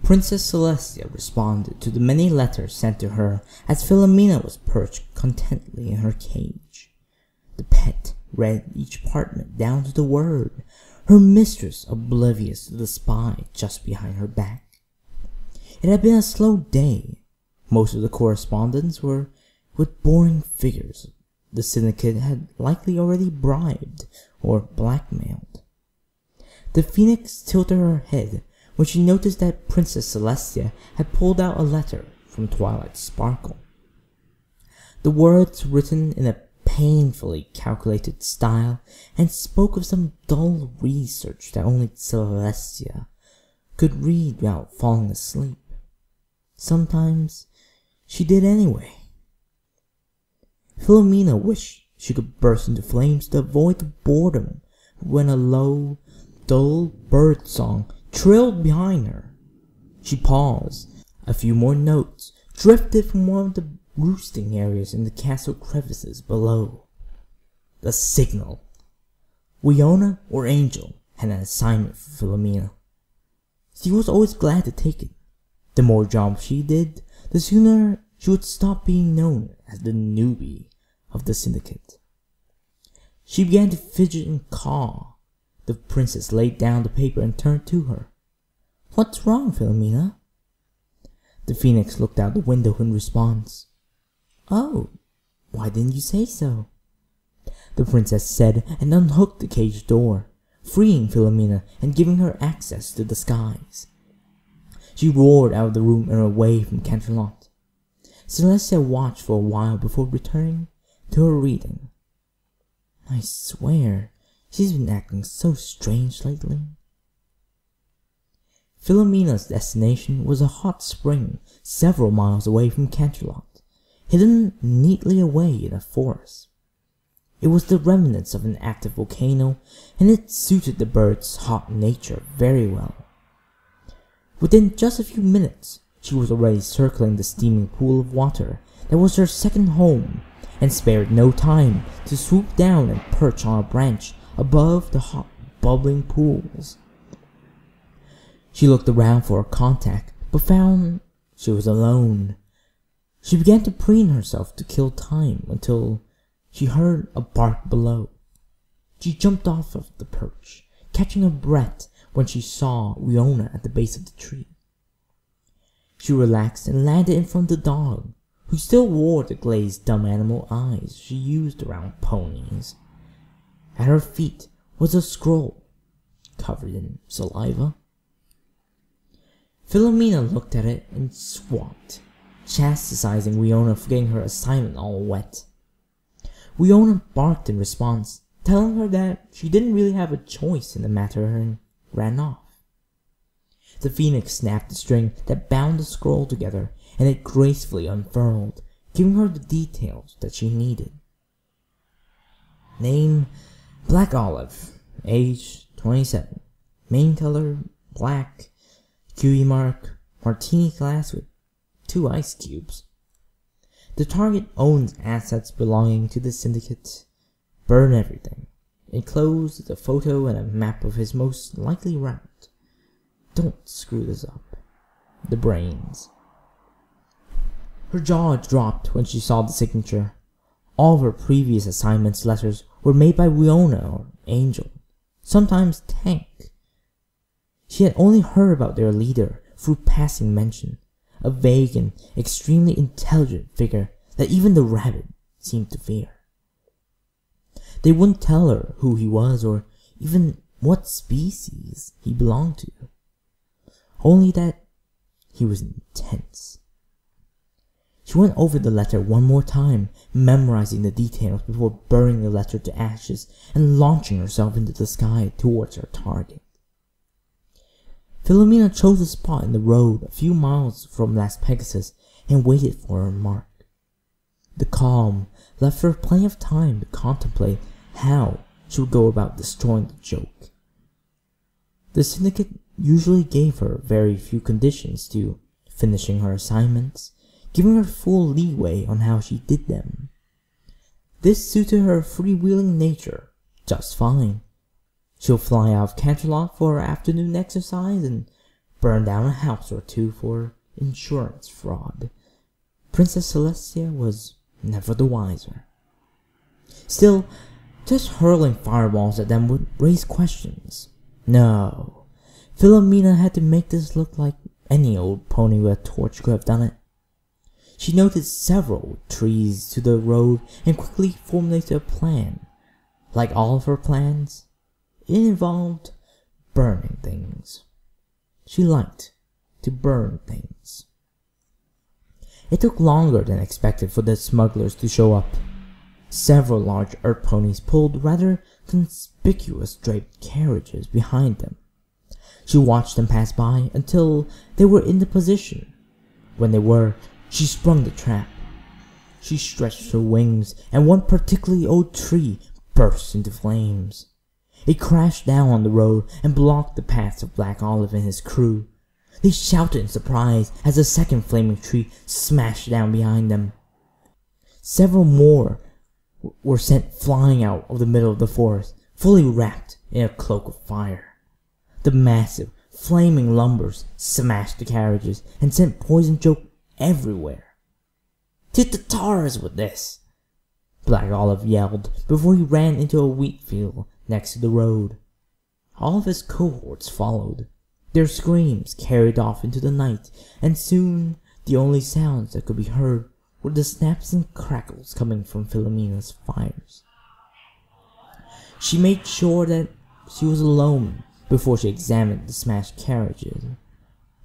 Princess Celestia responded to the many letters sent to her as Philomena was perched contentedly in her cage. The pet read each parchment down to the word, her mistress oblivious to the spy just behind her back. It had been a slow day. Most of the correspondence were with boring figures the Syndicate had likely already bribed or blackmailed. The Phoenix tilted her head when she noticed that Princess Celestia had pulled out a letter from Twilight's Sparkle. The words, written in a painfully calculated style, and spoke of some dull research that only Celestia could read without falling asleep. Sometimes she did anyway. Philomena wished she could burst into flames to avoid the boredom when a low, dull bird song trilled behind her. She paused. A few more notes drifted from one of the roosting areas in the castle crevices below. The signal. Wiona or Angel had an assignment for Philomena. She was always glad to take it. The more jobs she did, the sooner she would stop being known as the newbie of the Syndicate. She began to fidget and caw. The princess laid down the paper and turned to her. "What's wrong, Philomena?" The Phoenix looked out the window in response. "Oh, why didn't you say so?" the princess said, and unhooked the cage door, freeing Philomena and giving her access to the skies. She roared out of the room and away from Canterlot. Celestia watched for a while before returning to her reading. "I swear, she's been acting so strange lately." Philomena's destination was a hot spring several miles away from Canterlot, hidden neatly away in a forest. It was the remnants of an active volcano, and it suited the bird's hot nature very well. Within just a few minutes, she was already circling the steaming pool of water that was her second home, and spared no time to swoop down and perch on a branch above the hot, bubbling pools. She looked around for a contact, but found she was alone. She began to preen herself to kill time until she heard a bark below. She jumped off of the perch, catching her breath when she saw Wiona at the base of the tree. She relaxed and landed in front of the dog, who still wore the glazed dumb animal eyes she used around ponies. At her feet was a scroll, covered in saliva. Philomena looked at it and squawked, chastising Wiona for getting her assignment all wet. Wiona barked in response, telling her that she didn't really have a choice in the matter, and ran off. The Phoenix snapped the string that bound the scroll together, and it gracefully unfurled, giving her the details that she needed. Name: Black Olive. Age: 27. Main color: black. QE mark: martini glass with 2 ice cubes. The target owns assets belonging to the Syndicate. Burn everything. Enclosed is a photo and a map of his most likely route. Don't screw this up. The brains. Her jaw dropped when she saw the signature. All of her previous assignments letters were made by Wiona or Angel, sometimes Tank. She had only heard about their leader through passing mention, a vague and extremely intelligent figure that even the rabbit seemed to fear. They wouldn't tell her who he was or even what species he belonged to, only that he was intense. She went over the letter one more time, memorizing the details before burning the letter to ashes and launching herself into the sky towards her target. Philomena chose a spot in the road a few miles from Las Pegasus and waited for her mark. The calm left her plenty of time to contemplate how she would go about destroying the joke. The Syndicate usually gave her very few conditions to finishing her assignments, giving her full leeway on how she did them. This suited her freewheeling nature just fine. She'll fly out of Canterlot for her afternoon exercise and burned down a house or two for insurance fraud. Princess Celestia was never the wiser. Still, just hurling fireballs at them would raise questions. No, Philomena had to make this look like any old pony with a torch could have done it. She noted several trees to the road and quickly formulated a plan. Like all of her plans, it involved burning things. She liked to burn things. It took longer than expected for the smugglers to show up. Several large earth ponies pulled rather conspicuous draped carriages behind them. She watched them pass by until they were in the position. When they were, she sprung the trap. She stretched her wings, and one particularly old tree burst into flames. It crashed down on the road and blocked the paths of Black Olive and his crew. They shouted in surprise as a second flaming tree smashed down behind them. Several more were sent flying out of the middle of the forest, fully wrapped in a cloak of fire. The massive, flaming lumbers smashed the carriages and sent poison choke everywhere. "To the tars with this!" Black Olive yelled before he ran into a wheat field next to the road. All of his cohorts followed. Their screams carried off into the night, and soon the only sounds that could be heard were the snaps and crackles coming from Philomena's fires. She made sure that she was alone before she examined the smashed carriages.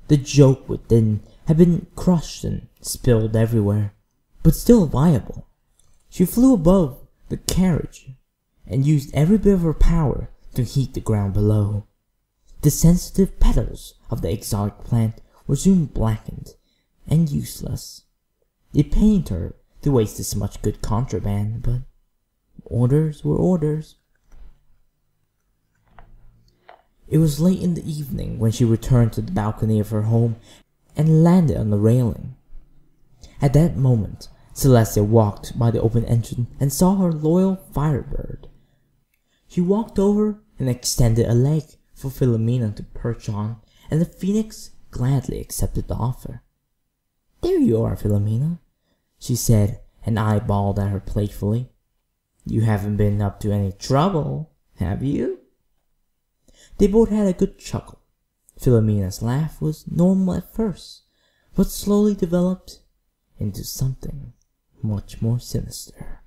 The joke within had been crushed and spilled everywhere, but still viable. She flew above the carriage and used every bit of her power to heat the ground below. The sensitive petals of the exotic plant were soon blackened and useless. It pained her to waste this much good contraband, but orders were orders. It was late in the evening when she returned to the balcony of her home and landed on the railing. At that moment, Celestia walked by the open entrance and saw her loyal firebird. She walked over and extended a leg for Philomena to perch on, and the phoenix gladly accepted the offer. "There you are, Philomena," she said, and eyeballed at her playfully. "You haven't been up to any trouble, have you?" They both had a good chuckle. Philomena's laugh was normal at first, but slowly developed into something much more sinister.